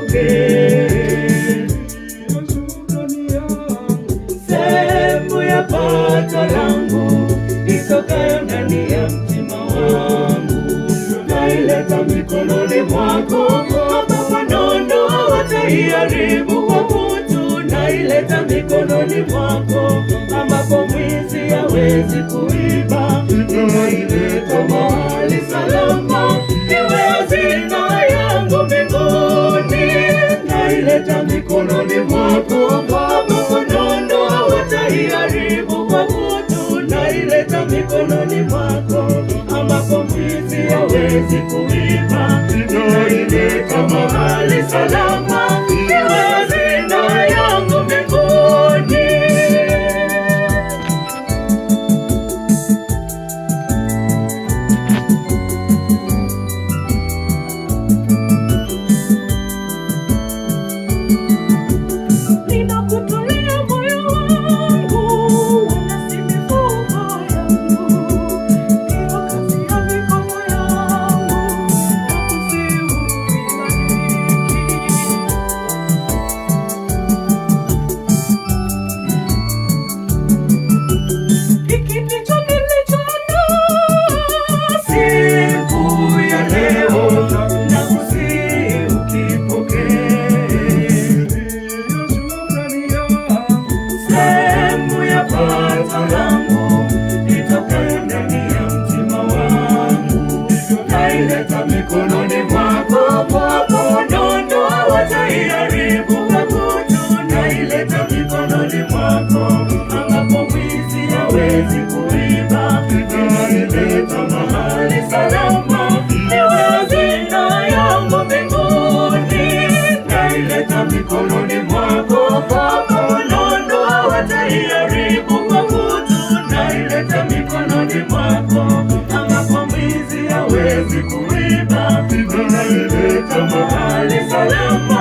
ipokee. Sehemu ya pato langu itokayo ndani ya mtima wangu, naileta mikononi mwako, ambapo nondo wataiharibu kwa kutu. Naileta mikononi mwako, ambapo mwizi hawezi kuiba. Naileta mahali salama, iwe hazina yangu mbinguni. Naileta mikononi mwako, ambapo nondo hawataiharibu kwa kutu. Naileta mikononi mwako, ambapo mwizi hawezi kuiba. Naileta mahali salama, iwe hazina yangu mbinguni. Ninakutolea moyo wangu, wala si mifupa yangu. Ndiyo kazi ya mikono yangu, nakusihi unibariki. Hiki ndicho nilichoandaa siku ya leo, nakusihi ukipokee. Sehemu ya pato langu itokayo ndani ya mtima wangu, naileta mikononi mwako, ambapo nondo hawataiharibu kwa kutu. Naileta mikononi mwako, ambapo mwizi hawezi kuiba. Naileta mahali salama, iwe hazina yangu mbinguni. Naileta mikononi mwako, ambapo nondo hawataiharibu kwa kutu. Naileta mikononi mwako, ambapo mwizi hawezi kuiba. Naileta mahali salama,